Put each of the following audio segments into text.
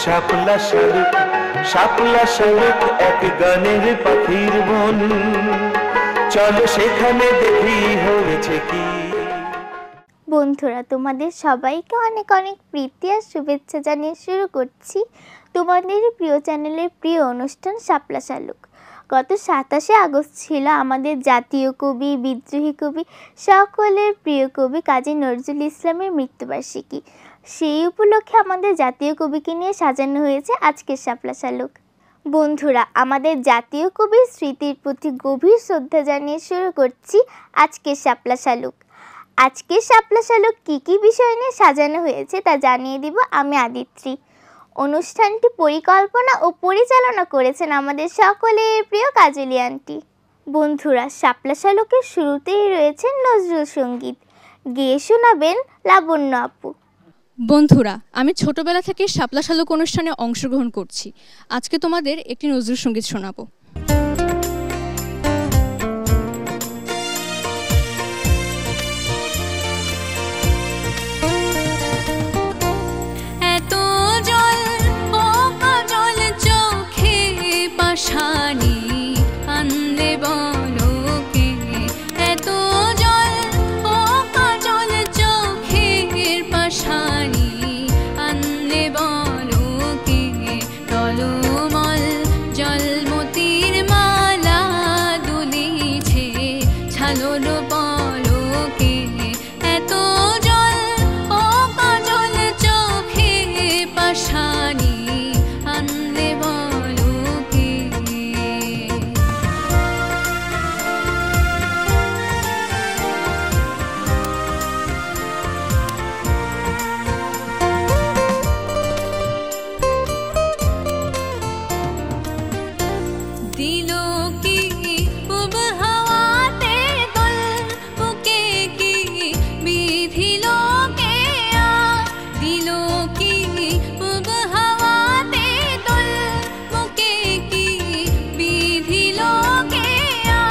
শাপলা শালুক শাপলা শালুক এক গানের পাখির বন, চলো সেখানে দেখি হয়েছে কি। বন্ধুরা, তোমাদের সবাইকে অনেক অনেক প্রীতি আর শুভেচ্ছা জানিয়ে শুরু করছি তোমাদের প্রিয় চ্যানেলের প্রিয় অনুষ্ঠান শাপলা শালুক। গত 27শে আগস্ট ছিল আমাদের জাতীয় কবি, বিদ্রোহী কবি, সকলের প্রিয় কবি কাজী নজরুল ইসলামের মৃত্যুবার্ষিকী। সেই উপলক্ষে আমাদের জাতীয় কবিকে নিয়ে সাজানো হয়েছে আজকের শাপলা শালুক। বন্ধুরা, আমাদের জাতীয় কবির স্মৃতির প্রতি গভীর শ্রদ্ধা জানিয়ে শুরু করছি আজকের শাপলা শালুক। আজকের শাপলা শালুক কী কী বিষয় নিয়ে সাজানো হয়েছে তা জানিয়ে দিব আমি আদিত্রি। অনুষ্ঠানটি পরিকল্পনা ও পরিচালনা করেছেন আমাদের সকলের প্রিয় কাজলি আন্টি। বন্ধুরা, শাপলা শালুকের শুরুতেই রয়েছে নজরুল সঙ্গীত, গেয়ে শোনাবেন লাবণ্য আপু। বন্ধুরা, আমি ছোটবেলা থেকে শাপলা শালুক অনুষ্ঠানে অংশগ্রহণ করছি। আজকে তোমাদের একটি নজরুল সঙ্গীত শোনাবো। পাশানি আনলে বলো কে, এত জল ও কাজল চোখের পাশানি আনলে বলো কে, টলমল জলমতির মালা দুলিছে ছালোর পলকে, এত জল ও কাজল চোখের পাশানি আনলে বলো কে। দিলো কি উব হাওয়াতে দোল, বুকে কি বিধিল কে আ, দিলো কি উব হাওয়াতে দোল, বুকে কি বিধিল কে আ,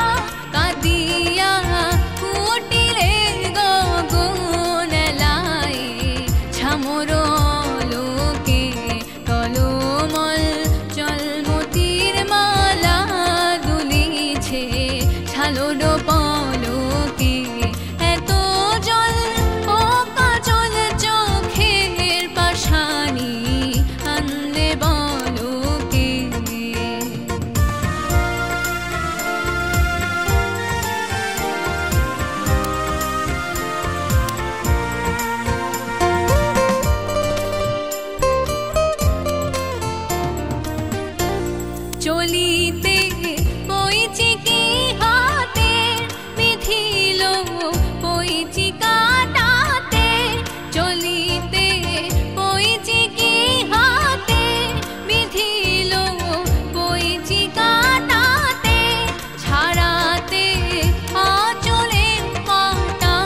কাদিয়া কুটিলে গগন লাই ছামর লোকে, টলমল জলমতির মালা দুলিছে ছালোর পলকে, এত জল ও কাজল চোখের পাশানি আনলে বলো কে। চলিতে কইছি কি হাতে, বিধিল কইছি কাটাতে, চলিতে কইছি কি হাতে, বিধিল কইছি কাটাতে, ছাড়াতে আঁচলে কাটা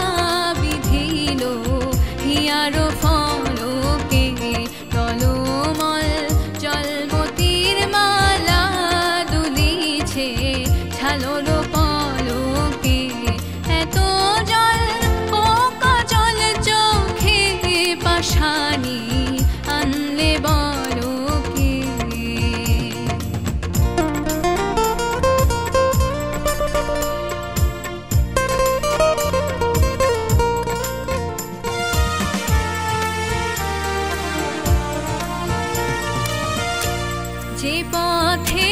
বিধিল হিয়ার ফলকে, টলমল জলমতির মালা দুলিছে ছালোর পলকে, এত জল ও কাজল চোখে পাশানি আনলে বলো কে। যে পথে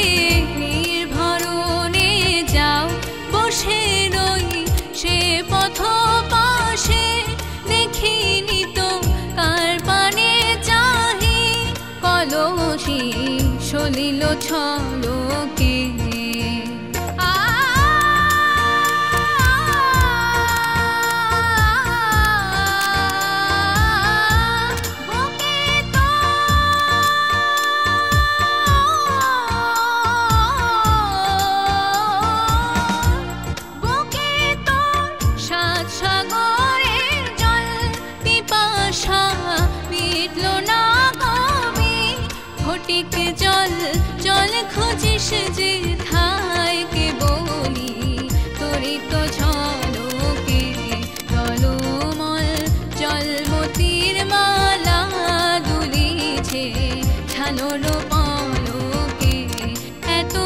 নির্ভরণে যাও বসে রই, সে পথ পাশে দেখিনি তো কার পানে চাহি, কলসি সলিল ছলকে। সাগরের জল পিপাসা মিটল না কবি, ফটিক জল জল খুঁজিস যে ঠাই কে বলি, তোরই তো ঝলকে, টলমল জলমতির মালা দুলিছে ঝালর পলকে এত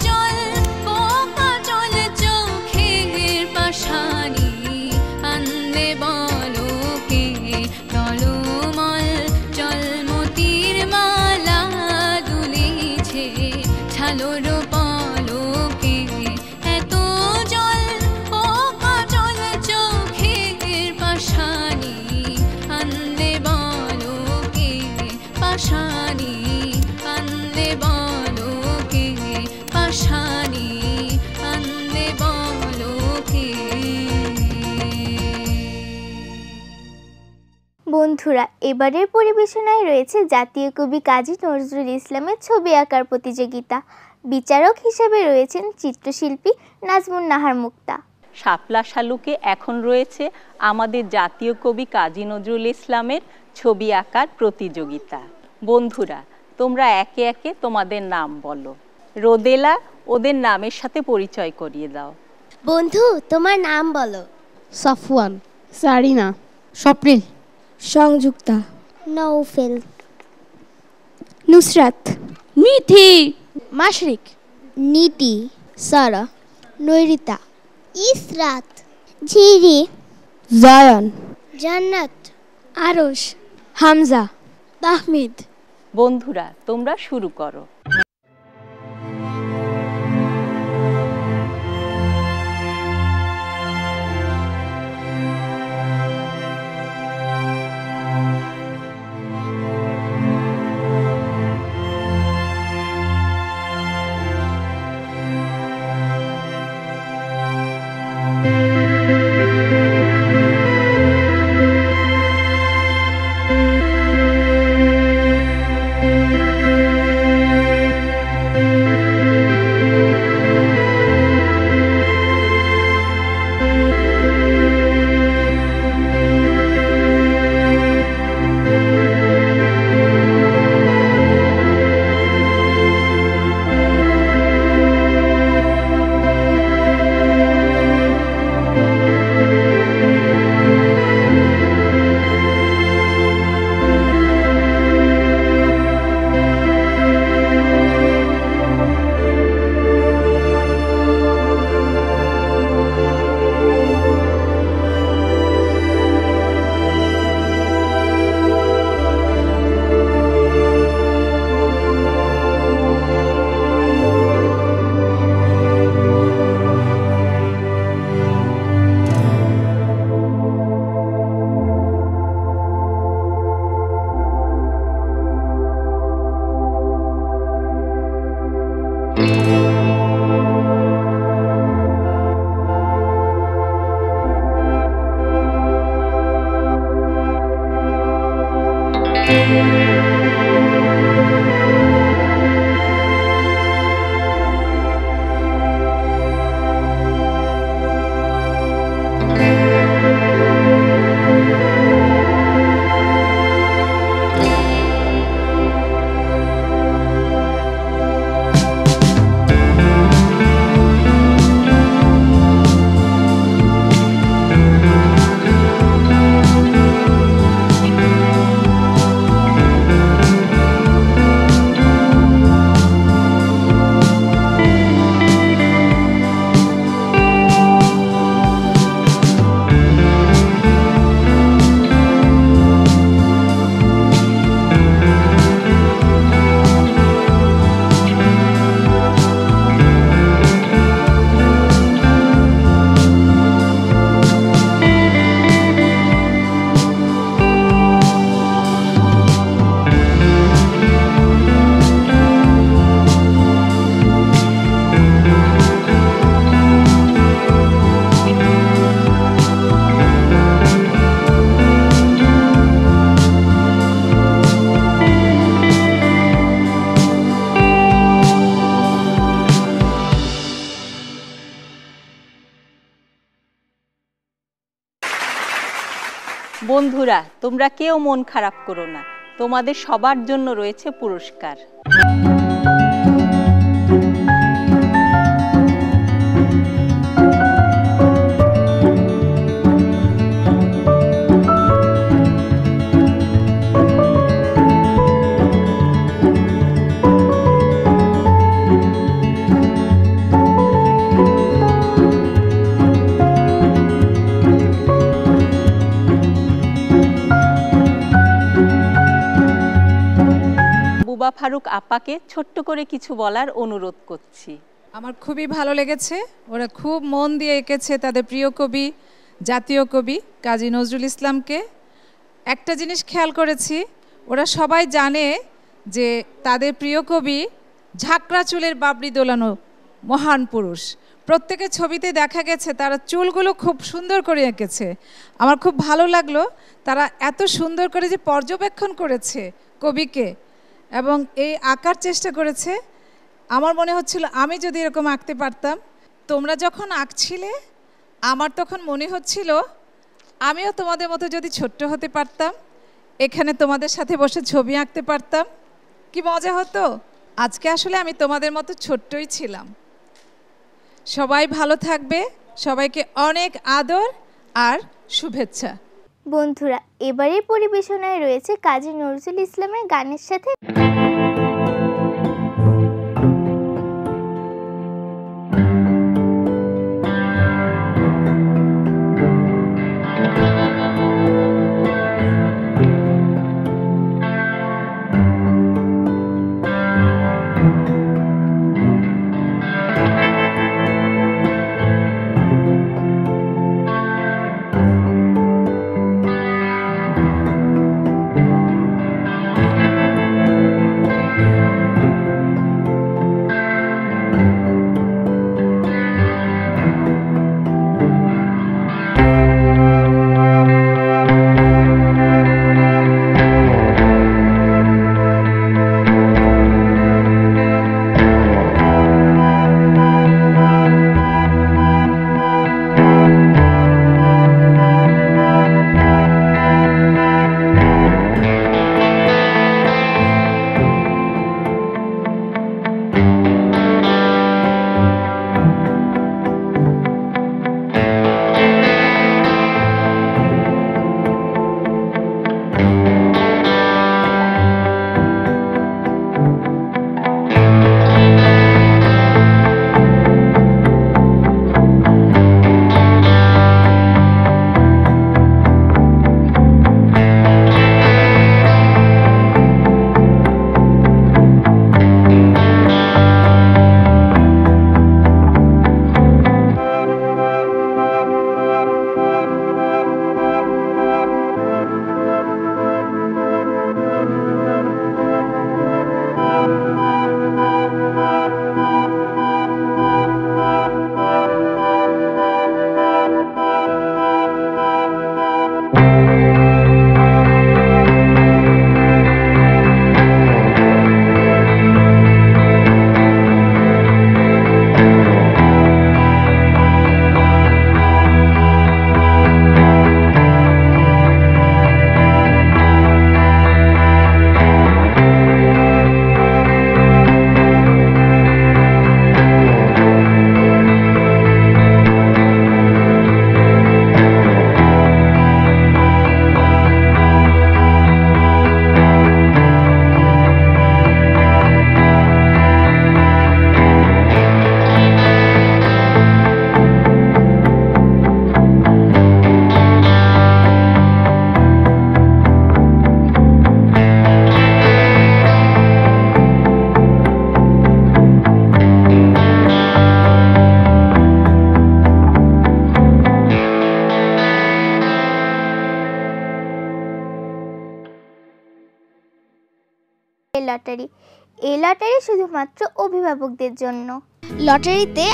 জল বোকা জল চোখের পাশানি আনলে বলকে টলমল জলমতির মালা দুলিছে ঝালর পলকে এত জল বোকা জল চোখের পাশানি আনলে বলকে পাশানি আনলে বলকে পাশানি আনলে বলকে। বন্ধুরা, এবারের পরিবেশনায় রয়েছে জাতীয় কবি কাজী নজরুল ইসলামের ছবি আঁকার প্রতিযোগিতা। বিচারক হিসেবে রয়েছেন চিত্রশিল্পী নাজমুন নাহার মুক্তা। শাপলা শালুকে এখন রয়েছে আমাদের জাতীয় কবি কাজী নজরুল ইসলামের ছবি আঁকার প্রতিযোগিতা। বন্ধুরা, তোমরা একে একে তোমাদের নাম বলো। রোদেলা, ওদের নামের সাথে পরিচয় করিয়ে দাও। বন্ধু, তোমার নাম বলো। সাফওয়ান, সারিনা, স্বপ্নিল, সংযুক্তা, নৌফেল, নুসরাত, মিথি, মাশরিক, নিটি, সারা, নৈরিতা, ইসরাত, ঝিরি, জায়ান, জান্নাত, আরশ, হামজা, তাহমিদ। বন্ধুরা, তোমরা শুরু করো। বন্ধুরা, তোমরা কেউ মন খারাপ করো না, তোমাদের সবার জন্য রয়েছে পুরস্কার। রুবা ফারুক আপাকে ছোট্ট করে কিছু বলার অনুরোধ করছি। আমার খুবই ভালো লেগেছে, ওরা খুব মন দিয়ে এঁকেছে তাদের প্রিয় কবি, জাতীয় কবি কাজী নজরুল ইসলামকে। একটা জিনিস খেয়াল করেছি, ওরা সবাই জানে যে তাদের প্রিয় কবি ঝাঁকড়া চুলের বাবরি দোলানো মহান পুরুষ। প্রত্যেকের ছবিতে দেখা গেছে তারা চুলগুলো খুব সুন্দর করে এঁকেছে। আমার খুব ভালো লাগলো তারা এত সুন্দর করে যে পর্যবেক্ষণ করেছে কবিকে এবং এই আঁকার চেষ্টা করেছে। আমার মনে হচ্ছিল আমি যদি এরকম আঁকতে পারতাম। তোমরা যখন আঁকছিলে আমার তখন মনে হচ্ছিল আমিও তোমাদের মতো যদি ছোট্ট হতে পারতাম, এখানে তোমাদের সাথে বসে ছবি আঁকতে পারতাম, কি মজা হতো। আজকে আসলে আমি তোমাদের মতো ছোট্টই ছিলাম। সবাই ভালো থাকবে, সবাইকে অনেক আদর আর শুভেচ্ছা। বন্ধুরা, এবারের পরিবেশনায় রয়েছে কাজী নজরুল ইসলামের গানের সাথে লটারি। এই লটারি শুধুমাত্র অভিভাবকদের জন্য। লটারিতে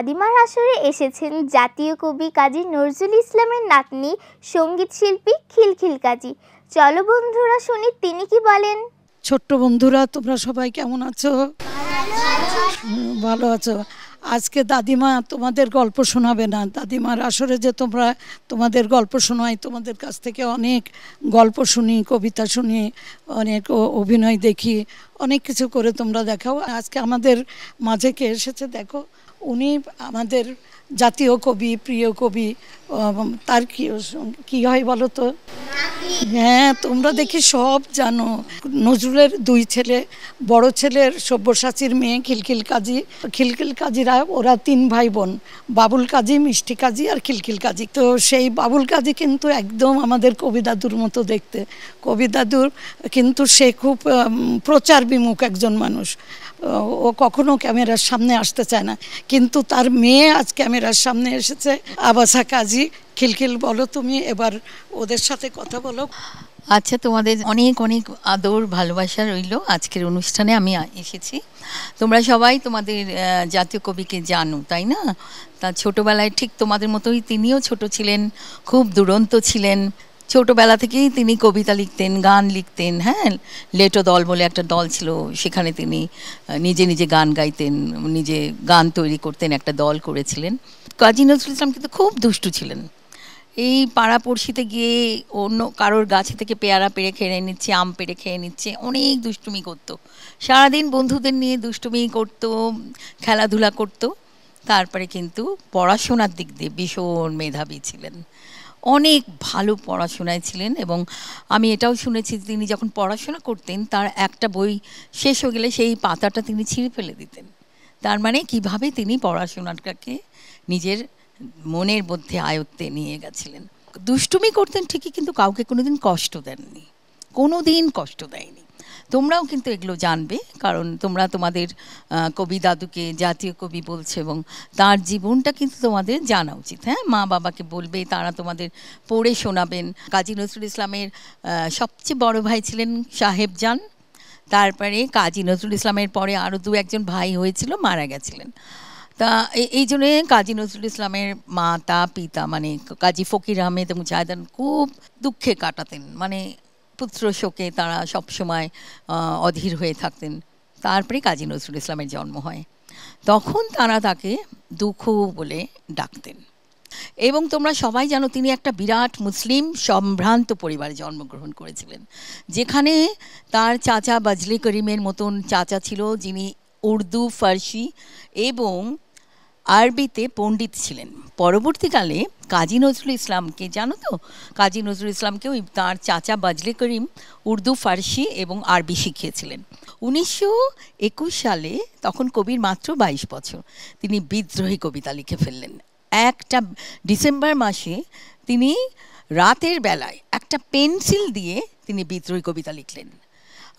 দাদিমার আসরে এসেছেন জাতীয় কবি কাজী নজরুল ইসলামের নাতনি সঙ্গীত শিল্পী খিলখিল কাজী। চলো বন্ধুরা শুনি তিনি কি বলেন। ছোট্ট বন্ধুরা, তোমরা সবাই কেমন আছো? ভালো আছো? আজকে দাদিমা তোমাদের গল্প শোনাবে না। দাদিমার আসরে যে তোমরা তোমাদের গল্প শোনাই, তোমাদের কাছ থেকে অনেক গল্প শুনি, কবিতা শুনি, অনেক অভিনয় দেখি, অনেক কিছু করে তোমরা দেখাও। আজকে আমাদের মাঝে কে এসেছে দেখো, উনি আমাদের জাতীয় কবি, প্রিয় কবি। তার কি হয় বলো তো? হ্যাঁ, তোমরা দেখি সব জানো। নজরুলের 2 ছেলে, বড় ছেলের সব্যসাচীর মেয়ে খিলখিল কাজী। খিলখিল কাজীরা ওরা 3 ভাই বোন, বাবুল কাজী, মিষ্টি কাজী আর খিলখিল কাজী। তো সেই বাবুল কাজী কিন্তু একদম আমাদের কবি দাদুর মতো দেখতে। কবি দাদুর কিন্তু সে খুব প্রচার বিমুখ একজন মানুষ, ও কখনো ক্যামেরার সামনে আসতে চায় না, কিন্তু তার মেয়ে আজ ক্যামেরার সামনে এসেছে। আবাসা কাজী। খিলখিল, বলো তুমি এবার, ওদের সাথে কথা বলো। আচ্ছা, তোমাদের অনেক অনেক আদর ভালোবাসা রইল। আজকের অনুষ্ঠানে আমি এসেছি। তোমরা সবাই তোমাদের জাতীয় কবিকে জানো, তাই না? তা ছোটোবেলায় ঠিক তোমাদের মতোই তিনিও ছোট ছিলেন, খুব দুরন্ত ছিলেন। ছোটোবেলা থেকেই তিনি কবিতা লিখতেন, গান লিখতেন। হ্যাঁ, লেটো দল বলে একটা দল ছিল, সেখানে তিনি নিজে নিজে গান গাইতেন, নিজে গান তৈরি করতেন, একটা দল করেছিলেন। কাজী নজরুল ইসলাম কিন্তু খুব দুষ্টু ছিলেন। এই পাড়াপড়শিতে গিয়ে অন্য কারোর গাছে থেকে পেয়ারা পেড়ে খেয়ে নিচ্ছে, আম পেড়ে খেয়ে নিচ্ছে, অনেক দুষ্টুমি করতো। সারাদিন বন্ধুদের নিয়ে দুষ্টুমি করতো, খেলাধুলা করতো। তারপরে কিন্তু পড়াশোনার দিক দিয়ে ভীষণ মেধাবী ছিলেন, অনেক ভালো পড়াশোনায় ছিলেন। এবং আমি এটাও শুনেছি, তিনি যখন পড়াশোনা করতেন তার একটা বই শেষ হয়ে গেলে সেই পাতাটা তিনি ছিঁড়ে ফেলে দিতেন। তার মানে কিভাবে তিনি পড়াশোনাটাকে নিজের মনের মধ্যে আয়ত্তে নিয়ে গেছিলেন। দুষ্টুমি করতেন ঠিকই, কিন্তু কাউকে কোনোদিন কষ্ট দেননি, কোনোদিন কষ্ট দেয়নি। তোমরাও কিন্তু এগুলো জানবে, কারণ তোমরা তোমাদের কবি দাদুকে জাতীয় কবি বলছো এবং তার জীবনটা কিন্তু তোমাদের জানা উচিত। হ্যাঁ, মা বাবাকে বলবে, তারা তোমাদের পড়ে শোনাবেন। কাজী নজরুল ইসলামের সবচেয়ে বড় ভাই ছিলেন সাহেবজান। তারপরে কাজী নজরুল ইসলামের পরে আরও 2-1 ভাই হয়েছিল, মারা গেছিলেন। তা এই জন্যে কাজী নজরুল ইসলামের মাতা পিতা মানে কাজী ফকির আহমেদ এবং জায়দান খুব দুঃখে কাটাতেন, মানে পুত্র শোকে তারা সবসময় অধীর হয়ে থাকতেন। তারপরে কাজী নজরুল ইসলামের জন্ম হয়, তখন তারা তাকে দুঃখু বলে ডাকতেন। এবং তোমরা সবাই জানো তিনি একটা বিরাট মুসলিম সম্ভ্রান্ত পরিবারে জন্মগ্রহণ করেছিলেন, যেখানে তার চাচা বজলে করিমের মতন চাচা ছিল, যিনি উর্দু, ফার্সি এবং আরবিতে পণ্ডিত ছিলেন। পরবর্তীকালে কাজী নজরুল ইসলামকে জানো তো, কাজী নজরুল ইসলামকে ওই তাঁর চাচা বজলে করিম উর্দু, ফার্সি এবং আরবি শিখিয়েছিলেন। 1921 সালে, তখন কবির মাত্র 22 বছর, তিনি বিদ্রোহী কবিতা লিখে ফেললেন। একটা ডিসেম্বর মাসে তিনি রাতের বেলায় একটা পেন্সিল দিয়ে তিনি বিদ্রোহী কবিতা লিখলেন।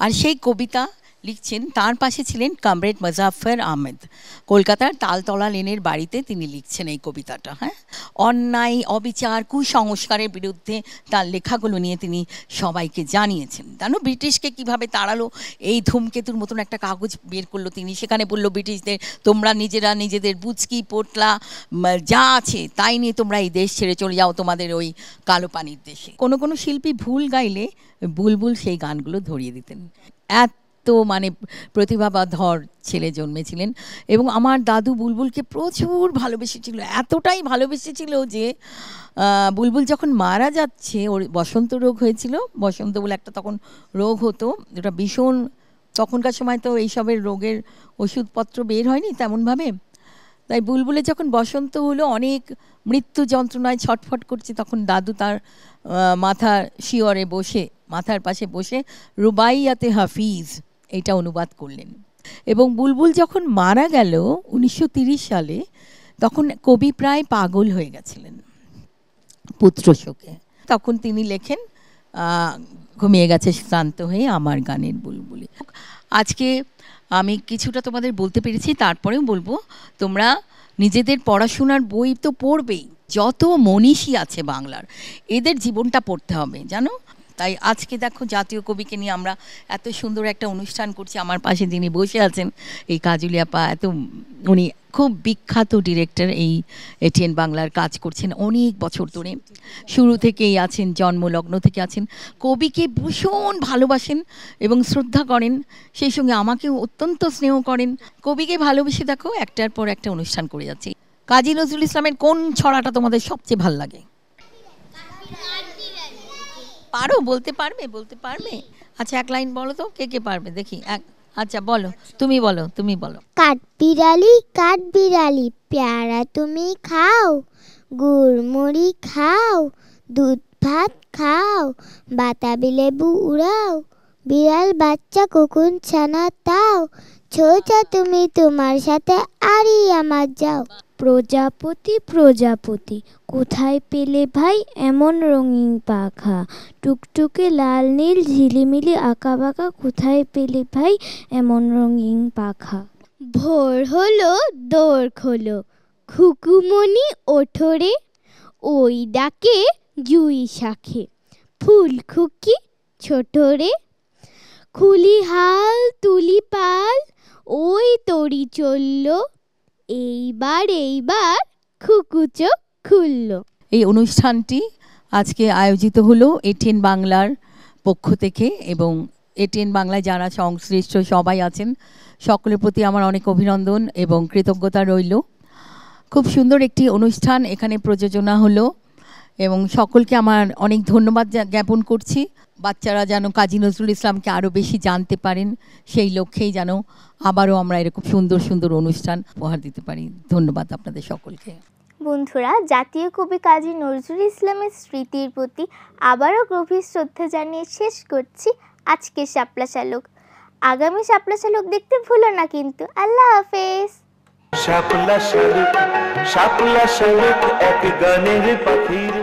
আর সেই কবিতা লিখছেন, তার পাশে ছিলেন কমরেড মুজাফফর আহমেদ। কলকাতার তালতলা লেনের বাড়িতে তিনি লিখছেন এই কবিতাটা। হ্যাঁ, অন্যায়, অবিচার, কুসংস্কারের বিরুদ্ধে তার লেখাগুলো নিয়ে তিনি সবাইকে জানিয়েছেন। জানো ব্রিটিশকে কিভাবে তাড়ালো, এই ধূমকেতুর মতন একটা কাগজ বের করলো তিনি, সেখানে বললো ব্রিটিশদের, তোমরা নিজেরা নিজেদের বুচকি পোটলা যা আছে তাই নিয়ে তোমরা এই দেশ ছেড়ে চলে যাও তোমাদের ওই কালো পানির দেশে। কোনো কোনো শিল্পী ভুল গাইলে বুলবুল সেই গানগুলো ধরিয়ে দিতেন। তো মানে প্রতিভাবাধর ছেলে জন্মেছিলেন। এবং আমার দাদু বুলবুলকে প্রচুর ভালোবেসেছিল, এতটাই ভালোবেসেছিল যে বুলবুল যখন মারা যাচ্ছে, ওর বসন্ত রোগ হয়েছিল। বসন্ত বলে একটা তখন রোগ হতো, যেটা ভীষণ, তখনকার সময় তো এইসবের রোগের ওষুধপত্র বের হয়নি তেমনভাবে। তাই বুলবুলের যখন বসন্ত হলো, অনেক মৃত্যু যন্ত্রণায় ছটফট করছে, তখন দাদু তার মাথার শিয়রে বসে, মাথার পাশে বসে রুবাইয়াতে হাফিজ এটা অনুবাদ করলেন। এবং বুলবুল যখন মারা গেল 1930 সালে, তখন কবি প্রায় পাগল হয়ে গেছিলেন পুত্র শোকে। তখন তিনি লেখেন, ঘুমিয়ে গেছে শ্রান্ত হয়ে আমার গানের বুলবুলি। আজকে আমি কিছুটা তোমাদের বলতে পেরেছি, তারপরেও বলবো, তোমরা নিজেদের পড়াশোনার বই তো পড়বেই, যত মনীষী আছে বাংলার এদের জীবনটা পড়তে হবে। জানো, তাই আজকে দেখো জাতীয় কবিকে নিয়ে আমরা এত সুন্দর একটা অনুষ্ঠান করছি। আমার পাশে যিনি বসে আছেন এই কাজলি আপা, উনি খুব বিখ্যাত ডিরেক্টর, এই এটিএন বাংলার কাজ করছেন অনেক বছর ধরে, শুরু থেকেই আছেন, জন্মলগ্ন থেকে আছেন। কবিকে ভীষণ ভালোবাসেন এবং শ্রদ্ধা করেন, সেই সঙ্গে আমাকেও অত্যন্ত স্নেহ করেন। কবিকে ভালোবেসে দেখো একটার পর একটা অনুষ্ঠান করে যাচ্ছে। কাজী নজরুল ইসলামের কোন ছড়াটা তোমাদের সবচেয়ে ভালো লাগে? পারো, বলতে পারবে? আচ্ছা, এক লাইন বলো তো, কে পারবে দেখি। আচ্ছা বলো, তুমি বলো। কাঠবিড়ালি পেয়ারা তুমি খাও, গুড় মুড়ি খাও, দুধ ভাত খাও, বাতাবি লেবু উড়াও, বিড়াল বাচ্চা কুকুর ছানা তাও, ছোচা তুমি তোমার সাথে আরি আমার যাও। প্রজাপতি কোথায় পেলে ভাই এমন রঙিন পাখা, টুকটুকে লাল নীল ঝিলিমিলি আঁকা বাঁকা, কোথায় পেলে ভাই এমন রঙিন পাখা। ভোর হলো দোর খোলো, খুকুমনি ওঠরে, ওই ডাকে জুই শাখে, ফুল খুকি ছোটরে, খুলি হাল তুলি পাল, ওই তরি চলল, এইবার খুকু চোখ খুলল। এই অনুষ্ঠানটি আজকে আয়োজিত হলো এটিএন বাংলার পক্ষ থেকে, এবং এটিএন বাংলায় যারা সংশ্লিষ্ট সবাই আছেন সকলের প্রতি আমার অনেক অভিনন্দন এবং কৃতজ্ঞতা রইল। খুব সুন্দর একটি অনুষ্ঠান এখানে প্রযোজনা হলো এবং সকলকে আমার অনেক ধন্যবাদ জ্ঞাপন করছি। বাচ্চারা যেন কাজী নজরুল ইসলামকে আরও বেশি জানতে পারেন, সেই লক্ষ্যেই যেন আবারও আমরা এরকম সুন্দর সুন্দর অনুষ্ঠান উপহার দিতে পারি। ধন্যবাদ আপনাদের সকলকে। বন্ধুরা, জাতীয় কবি কাজী নজরুল ইসলামের স্মৃতির প্রতি আবারও গভীর শ্রদ্ধা জানিয়ে শেষ করছি আজকের শাপলা শালুক। আগামী শাপলা শালুক দেখতে ভুলো না কিন্তু। আল্লাহ হাফেজ। শাপলা শালুক এক গানের পাখির